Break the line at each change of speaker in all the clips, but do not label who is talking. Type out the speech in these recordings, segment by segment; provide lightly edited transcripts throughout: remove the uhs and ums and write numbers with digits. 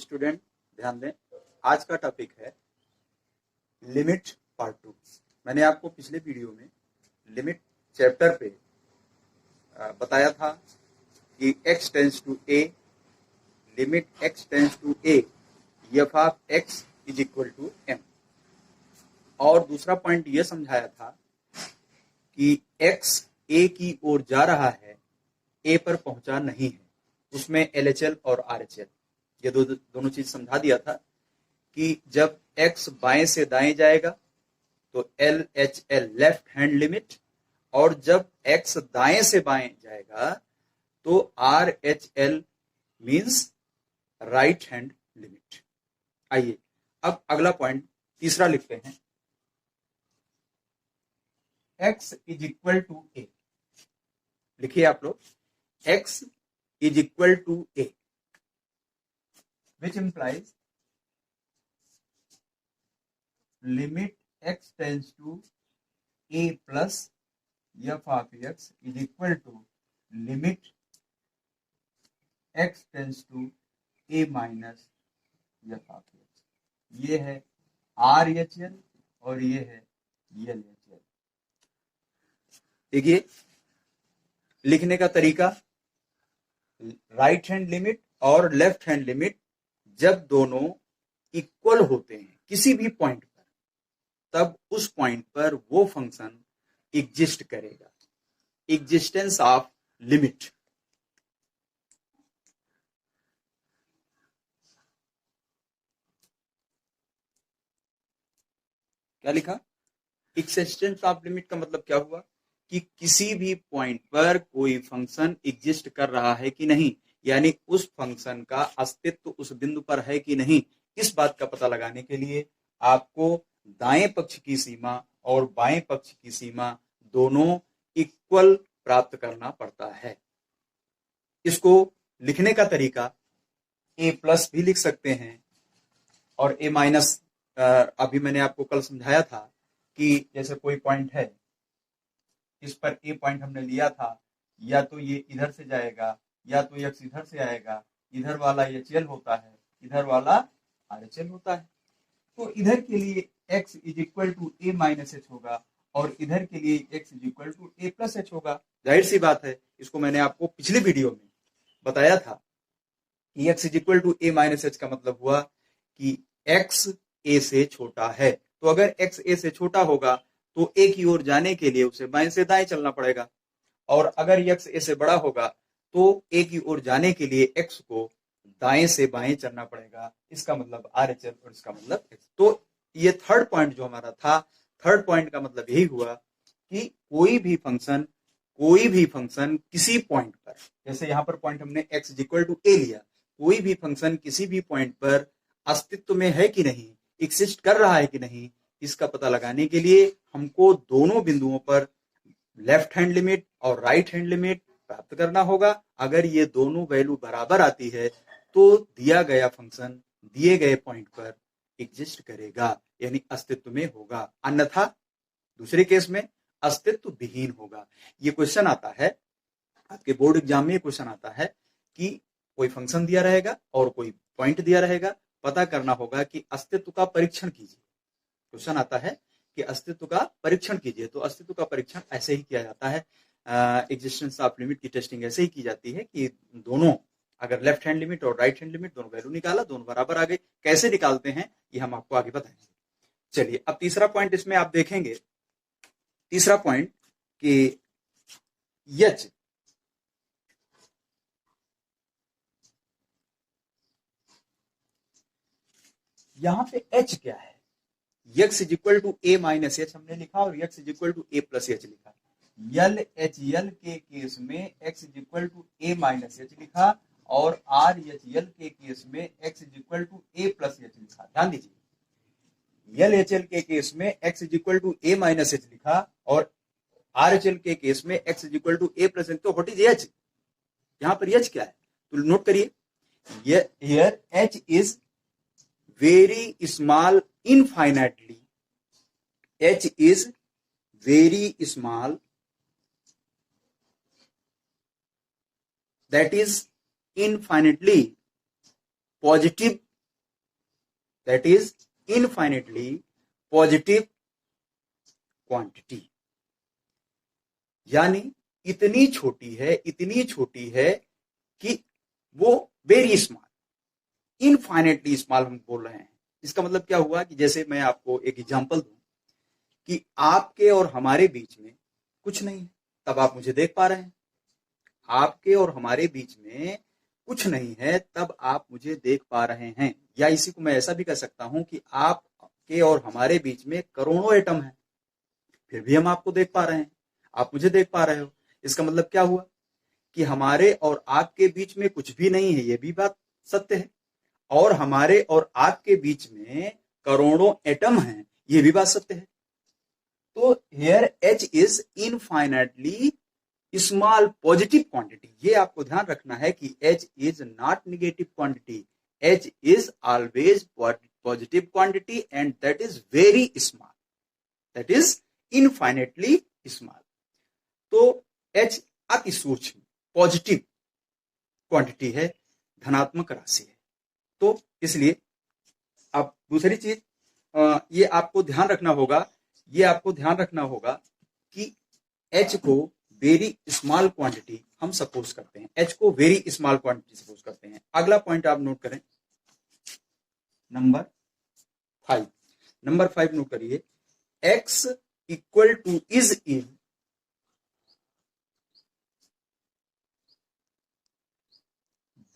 Student ध्यान दें, आज का टॉपिक है लिमिट पार्ट 2। मैंने आपको पिछले वीडियो में लिमिट चैप्टर पे बताया था कि x tends to a, limit x tends to a f of x is equal to m। और दूसरा पॉइंट ये समझाया था कि x a की ओर जा रहा है, a पर पहुंचा नहीं है, उसमें LHL और RHL ये दोनों चीज समझा दिया था कि जब x बाएं से दाएं जाएगा तो LHL लेफ्ट हैंड लिमिट, और जब x दाएं से बाएं जाएगा तो RHL means right hand limit. आइए अब अगला पॉइंट तीसरा लिखते हैं। x is equal to a, लिखिए आप लोग, x is equal to a, which implies limit x tends to a plus f of x is equal to limit x tends to a minus f of x। ये है RHL और ये है LHL। देखिए लिखने का तरीका, राइट हैंड लिमिट और लेफ्ट हैंड लिमिट जब दोनों इक्वल होते हैं किसी भी पॉइंट पर, तब उस पॉइंट पर वो फंक्शन एग्जिस्ट करेगा। Existence of limit. क्या लिखा? एग्जिस्टेंस ऑफ लिमिट का मतलब क्या हुआ कि किसी भी पॉइंट पर कोई फंक्शन एग्जिस्ट कर रहा है कि नहीं, यानी उस फंक्शन का अस्तित्व उस बिंदु पर है कि नहीं। इस बात का पता लगाने के लिए आपको दाएं पक्ष की सीमा और बाएं पक्ष की सीमा दोनों इक्वल प्राप्त करना पड़ता है। इसको लिखने का तरीका a प्लस भी लिख सकते हैं और a माइनस। अभी मैंने आपको कल समझाया था कि जैसे कोई पॉइंट है, इस पर ए पॉइंट हमने लिया था, या तो ये इधर से जाएगा या तो x इधर से आएगा। इधर वाला HL होता है, इधर वाला RHL होता है। तो इधर के लिए x is equal to a minus h होगा और इधर के लिए x is equal to a plus h होगा। जाहिर सी बात है, इसको मैंने आपको पिछले वीडियो में बताया था कि x is equal to a minus h का मतलब हुआ कि x a से छोटा है। तो अगर x a से छोटा होगा तो a की ओर जाने के लिए उसे बाएं से दाएं चलना पड़ेगा, और अगर x a से बड़ा होगा तो a की ओर जाने के लिए x को दाएं से बाएं चलना पड़ेगा। इसका मतलब RHL और इसका मतलब x। तो ये थर्ड पॉइंट जो हमारा था, थर्ड पॉइंट का मतलब यही हुआ कि कोई भी फंक्शन किसी पॉइंट पर, जैसे यहां पर पॉइंट हमने x is equal to a लिया, कोई भी फंक्शन किसी भी पॉइंट पर अस्तित्व में है कि नहीं, एग्जिस्ट कर रहा है कि नहीं, इसका पता लगाने के लिए हमको दोनों बिंदुओं पर लेफ्ट हैंड लिमिट और राइट हैंड लिमिट प्राप्त करना होगा। अगर ये दोनों वैल्यू बराबर आती है तो दिया गया फंक्शन दिए गए पॉइंट पर एग्जिस्ट करेगा, यानी अस्तित्व में होगा, अन्यथा दूसरे केस में अस्तित्व विहीन होगा। ये क्वेश्चन आता है आपके बोर्ड एग्जाम में, क्वेश्चन आता है कि कोई फंक्शन दिया रहेगा और कोई पॉइंट दिया रहेगा, पता करना होगा कि अस्तित्व का परीक्षण कीजिए। क्वेश्चन आता है कि अस्तित्व का परीक्षण कीजिए, तो अस्तित्व का परीक्षण ऐसे ही किया जाता है। एग्जिस्टेंस ऑफ लिमिट की टेस्टिंग ऐसे ही की जाती है कि दोनों, अगर लेफ्ट हैंड लिमिट और राइट हैंड लिमिट दोनों वैल्यू निकाला, दोनों बराबर आ गए। कैसे निकालते हैं ये हम आपको आगे बताएंगे। चलिए अब तीसरा पॉइंट इसमें आप देखेंगे, तीसरा पॉइंट कि h यहां पे h क्या है, x is equal to a minus h हमने लिखा और x is equal to a plus h लिखा। LHL के केस में x is equal to a minus h लिखा और RHL के केस में x is equal to a plus h लिखा। ध्यान दीजिए, LHL के केस में x is equal to a minus h लिखा और RHL के केस में x is equal to a plus H. तो व्हाट इज h? यहां पर h क्या है तो नोट करिए, here h is very small infinitely, h is very small, that is infinitely positive that is infinitely positive quantity, यानी इतनी छोटी है कि वो वेरी स्मॉल, इनफाइनेटली स्मॉल हम बोल रहे हैं। इसका मतलब क्या हुआ कि जैसे मैं आपको एक एग्जांपल दूं कि आपके और हमारे बीच में कुछ नहीं है, तब आप मुझे देख पा रहे हैं। आपके और हमारे बीच में कुछ नहीं है, तब आप मुझे देख पा रहे हैं। या इसी को मैं ऐसा भी कह सकता हूं कि आपके और हमारे बीच में करोड़ों एटम है, फिर भी हम आपको देख पा रहे हैं, आप मुझे देख पा रहे हो। इसका मतलब क्या हुआ कि हमारे और आपके बीच में कुछ भी नहीं है, ये भी बात सत्य है, और हमारे और आपके बीच में करोड़ों एटम हैं, ये भी बात सत्य है। तो here H is infinitely small positive quantity. ये आपको ध्यान रखना है कि H is not negative quantity, H is always positive quantity and that is very small, that is infinitely small. तो H अति सूक्ष्म पॉजिटिव क्वांटिटी है, धनात्मक राशि है। तो इसलिए अब दूसरी चीज ये आपको ध्यान रखना होगा कि H को वेरी स्मॉल क्वांटिटी हम सपोज करते हैं, H को वेरी स्मॉल क्वांटिटी सपोज करते हैं। अगला पॉइंट आप नोट करें, नंबर 5 नोट करिए। X equal to is in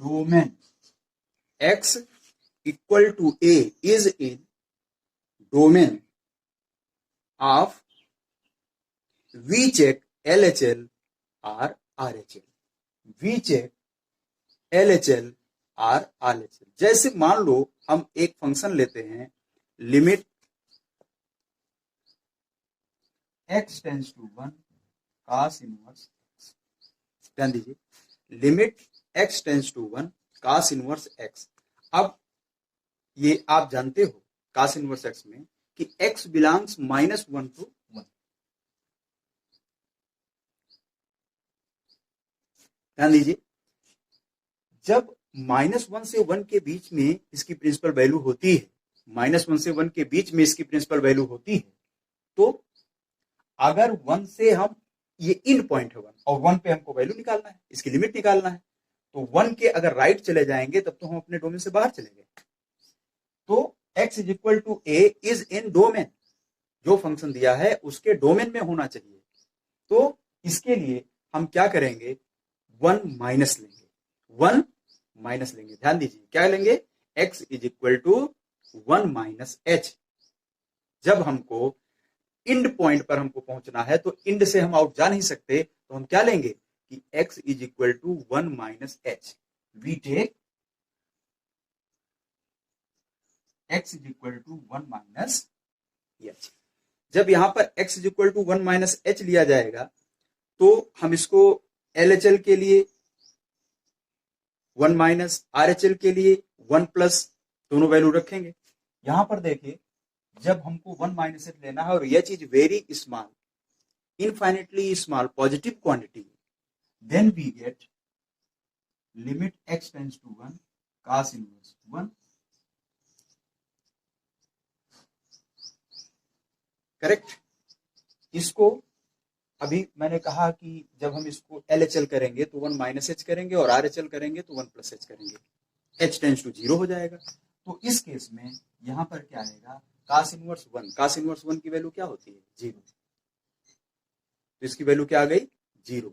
domain, X equal to A is in domain of V check LHL or RHL, V check LHL or RHL। जैसे मान लो हम एक फंक्शन लेते हैं, limit x tends to 1 cos inverse, ध्यान दीजिए, limit x tends to 1 cos inverse x। अब ये आप जानते हो cos इनवर्स x में कि x बिलोंग्स -1 टू 1, ध्यान दीजिए, जब -1 से 1 के बीच में इसकी प्रिंसिपल वैल्यू होती है, -1 से 1 के बीच में इसकी प्रिंसिपल वैल्यू होती है, तो अगर 1 से हम, ये इन पॉइंट है 1 और 1 पे हमको वैल्यू निकालना है, इसकी लिमिट निकालना है, तो 1 के अगर राइट चले जाएंगे तब तो हम अपने डोमेन से बाहर चले गए। तो x is equal to a is in domain, जो फंक्शन दिया है उसके डोमेन में होना चाहिए। तो इसके लिए हम क्या करेंगे, 1 माइनस लेंगे, ध्यान दीजिए क्या लेंगे, x is equal to 1 minus h। जब हमको इंड पॉइंट पर हमको पहुंचना है, तो इंड से हम आउट जा नहीं सकते, तो हम क्या लेंगे कि x is equal to 1 minus h। We take x is equal to 1 minus h। जब यहां पर x is equal to 1 minus h लिया जाएगा, तो हम इसको LHL के लिए 1 माइनस, RHL के लिए 1 प्लस, दोनों वैल्यू रखेंगे। यहां पर देखिए, जब हमको 1 माइनस h लेना है और यह चीज very small, infinitely small positive quantity, then we get limit x tends to 1 cos inverse 1, correct. इसको अभी मैंने कहा कि जब हम इसको LHL करेंगे तो 1 माइनस h करेंगे और RHL करेंगे तो 1 प्लस h करेंगे, h टेंस टू 0 हो जाएगा। तो इस केस में यहां पर क्या आएगा, cos इनवर्स 1, cos इनवर्स 1 की वैल्यू क्या होती है, 0, तो इसकी वैल्यू क्या आ गई, 0।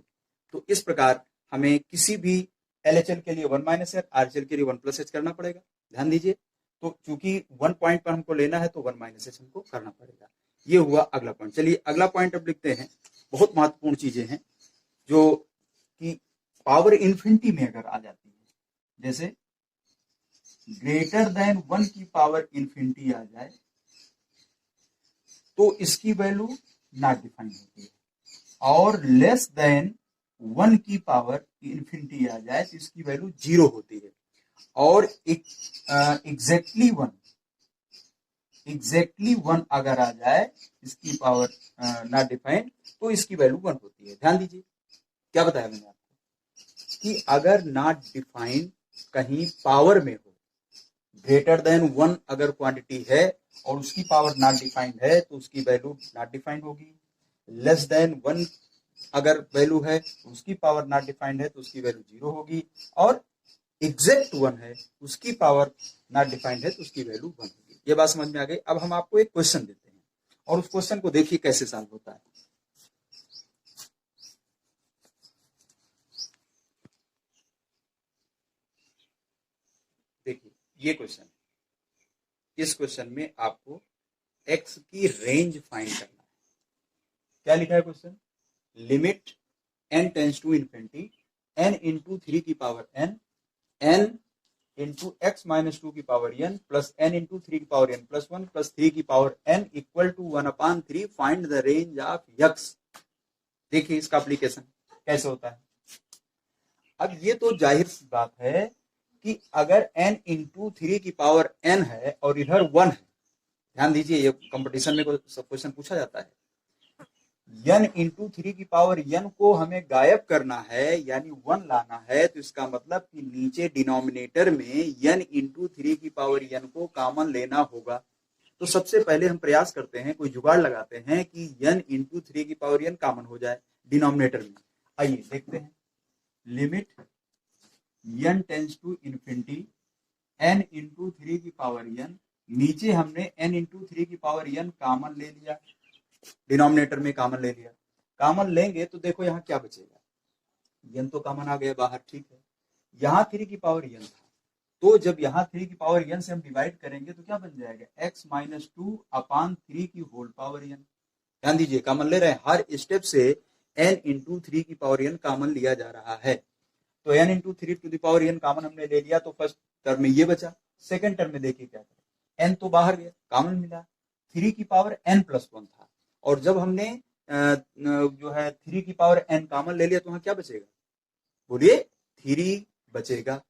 तो इस प्रकार हमें किसी भी LHL के लिए 1 माइनस h, RHL के लिए 1 प्लस h करना पड़ेगा, ध्यान दीजिए। तो चूंकि 1 पॉइंट पर हमको लेना है तो 1 माइनस h हमको करना पड़ेगा। ये हुआ अगला पॉइंट। चलिए अगला पॉइंट अब लिखते हैं, बहुत महत्वपूर्ण चीजें हैं जो कि पावर इन्फिनिटी में अगर आ जाती है, जैसे ग्रेटर देन 1 की पावर इन्फिनिटी आ जाए तो इसकी वैल्यू नॉट डिफाइंड होती है, और लेस देन 1 की पावर इन्फिनिटी आ जाए तो इसकी वैल्यू 0 होती है, और एग्जैक्टली 1 अगर आ जाए इसकी पावर नॉट डिफाइंड तो इसकी वैल्यू 1 होती है। ध्यान दीजिए क्या बताया मैंने आपको कि अगर नॉट डिफाइंड कहीं पावर में हो, ग्रेटर देन 1 अगर क्वांटिटी है और उसकी पावर नॉट डिफाइंड है तो उसकी वैल्यू नॉट डिफाइंड होगी। लेस देन 1 अगर वैल्यू है तो उसकी पावर नॉट डिफाइंड है तो उसकी वैल्यू 0 होगी। और एग्जैक्ट 1 है, उसकी पावर नॉट डिफाइंड है तो उसकी वैल्यू 1 होगी। ये बात समझ में आ गई। अब हम आपको एक क्वेश्चन देते हैं और उस क्वेश्चन को देखिए कैसे सॉल्व होता है। देखिए ये क्वेश्चन, इस क्वेश्चन में आपको x की रेंज फाइंड करना है। क्या लिखा है question? Limit n tends to infinity n into 3 की power n, n into x minus 2 की power n plus n into 3 की पावर n प्लस 1 प्लस 3 की power n equal to 1/3 find the range of x। देखिए इसका application कैसे होता है। अब ये तो जाहिर सी बात है कि अगर n इंटू 3 की पावर n है और इधर 1 है, ध्यान दीजिए ये कंपटीशन में क्वेश्चन पूछा जाता है, n इंटू 3 की पावर n को हमें गायब करना है यानी 1 लाना है, तो इसका मतलब कि नीचे डिनोमिनेटर में n इंटू 3 की पावर n को कॉमन लेना होगा। तो सबसे पहले हम प्रयास करते हैं, कोई जुगाड़ लगाते हैं कि n इंटू 3 की पावर n कॉमन हो जाए डिनोमिनेटर में। आइए देखते हैं। Limit n tends to infinity n into 3 की पावर n, नीचे हमने n इंटू 3 की पावर n कॉमन ले लिया, डिनोमिनेटर में कॉमन ले लिया। कॉमन लेंगे तो देखो यहाँ क्या बचेगा, n तो कॉमन आ गया बाहर, ठीक है। यहाँ 3 की पावर n था, तो जब यहाँ 3 की पावर n से हम डिवाइड करेंगे तो क्या बन जाएगा, x माइनस 2/3 की होल पावर n। ध्यान दीजिए कॉमन ले रहे हैं, हर स्टेप से n इंटू 3 की पावर n कॉमन लिया जा रहा है। तो n into 3 to the power n common हमने ले लिया, तो फर्स्ट टर्म में ये बचा। सेकंड टर्म में देखिए क्या करें, n तो बाहर गया, कॉमन मिला, 3 की पावर n प्लस 1 था, और जब हमने जो है 3 की पावर n कॉमन ले लिया तो वहां क्या बचेगा, बोलिए 3 बचेगा।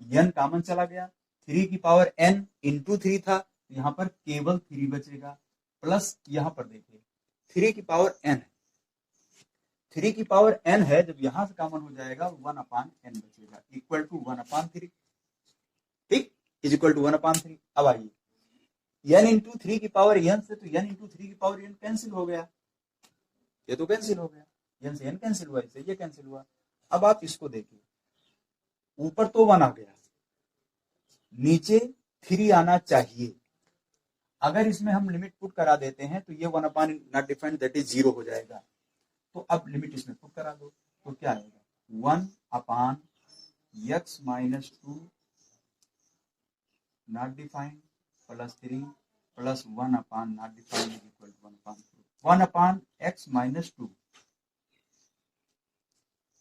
n कॉमन चला गया, 3 की पावर n इंटू 3 था, तो यहाँ पर केवल 3 बचेगा, प्लस यहाँ पर देखिए 3 की पावर n है, 3 की पावर n है, जब यहां से कॉमन हो जाएगा 1/n बचेगा इक्वल टू 1/3, ठीक, इज इक्वल टू 1/3। अब आइए n इंटू 3 की पावर n से, तो n इंटू 3 की पावर n कैंसिल हो गया, ये तो कैंसिल हो गया, n से n कैंसिल हुआ, इससे ये कैंसिल हुआ। अब आप इसको देखिए, ऊपर तो 1 आ गया, नीचे 3 आना चाहिए। अगर इसमें हम लिमिट पुट करा देते हैं तो ये 1 नॉट डिफाइंड दैट इज 0 हो जाएगा। तो अब लिमिट इसमें पुट करा दो तो क्या आएगा, 1/x minus 2 not defined plus 3 plus 1 not defined equal to 1/x minus 2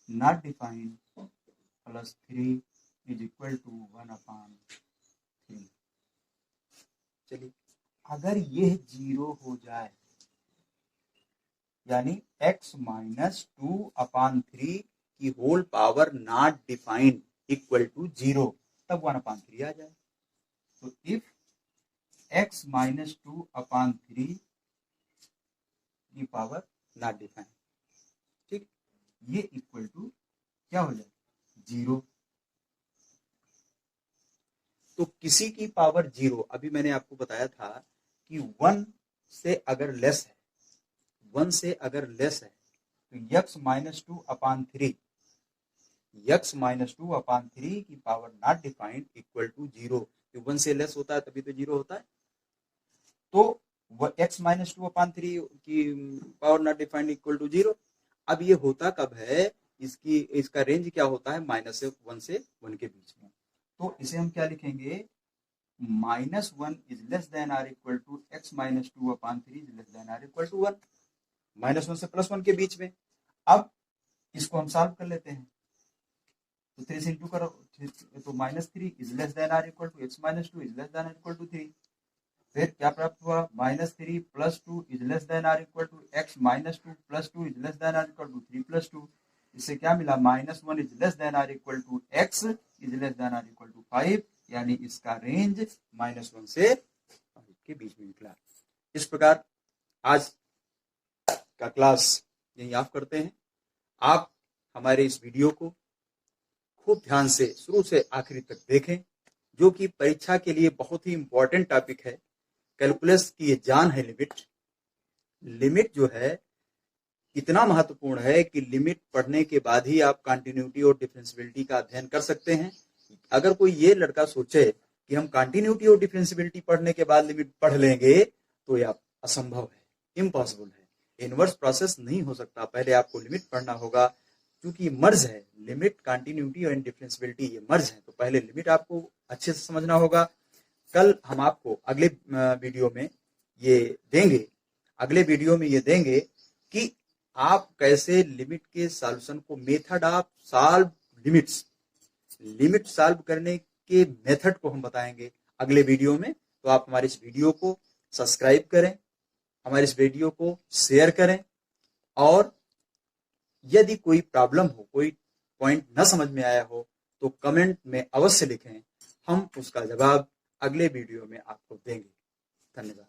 not defined plus 3 is equal to 1/3। चलिए अगर यह 0 हो जाए यानी x माइनस 2/3 की whole power not defined equal to 0, तब 1/3 आ जाए। तो इफ x माइनस 2/3 की पावर नॉट डिफाइंड, ठीक, ये इक्वल टू क्या हो जाए, 0। तो किसी की पावर 0, अभी मैंने आपको बताया था कि 1 से अगर लेस है, 1 से अगर लेस है तो x माइनस 2/3, x माइनस 2/3 की power not defined equal to 0। 1 से लेस होता है तभी तो 0 होता है। तो x माइनस 2/3 की power not defined equal to 0। अब ये होता कब है, इसका रेंज क्या होता है, -1 से 1 के बीच में। तो इसे हम क्या लिखेंगे, -1 is less than or equal to x minus 2/3 is less than or equal to 1, -1 से +1 के बीच में। अब इसको हम सॉल्व कर लेते हैं, तो 3 से इंटू करो, तो -3 is less than or equal to x minus 2 is less than or equal to 3। फिर क्या प्राप्त हुआ, -3 + 2 is less than or equal to x minus 2 + 2 is less than or equal to 3 + 2। इससे क्या मिला, -1 is less than or equal to x is less than or equal to 5, यानी इसका range -1 से 5 के बीच में निकला। इस प्रकार आज का क्लास यही ऑफ करते हैं। आप हमारे इस वीडियो को खूब ध्यान से शुरू से आखिरी तक देखें जो कि परीक्षा के लिए बहुत ही इंपॉर्टेंट टॉपिक है। कैलकुलस की ये जान है लिमिट। लिमिट जो है इतना महत्वपूर्ण है कि लिमिट पढ़ने के बाद ही आप कंटिन्यूटी और डिफरेंशियबिलिटी का अध्ययन कर सकते हैं। अगर कोई ये लड़का सोचे कि हम कंटिन्यूटी और डिफरेंशियबिलिटी पढ़ने के बाद लिमिट पढ़ लेंगे तो यह असंभव है, इम्पॉसिबल है। इनवर्स प्रोसेस नहीं हो सकता। पहले आपको लिमिट पढ़ना होगा, क्योंकि मर्ज है। लिमिट, कंटिन्यूटी और डिफरेंशियबिलिटी ये मर्ज है, तो पहले लिमिट आपको अच्छे से समझना होगा। कल हम आपको अगले वीडियो में ये देंगे कि आप कैसे लिमिट के सॉल्यूशन को, method of solve limits, limit solve करने के मेथड को हम बताएंगे अगले वीडियो में। तो आप हमारे इस वीडियो को सब्सक्राइब करें, हमारे इस वीडियो को शेयर करें, और यदि कोई प्रॉब्लम हो, कोई पॉइंट न समझ में आया हो तो कमेंट में अवश्य लिखें, हम उसका जवाब अगले वीडियो में आपको देंगे। धन्यवाद।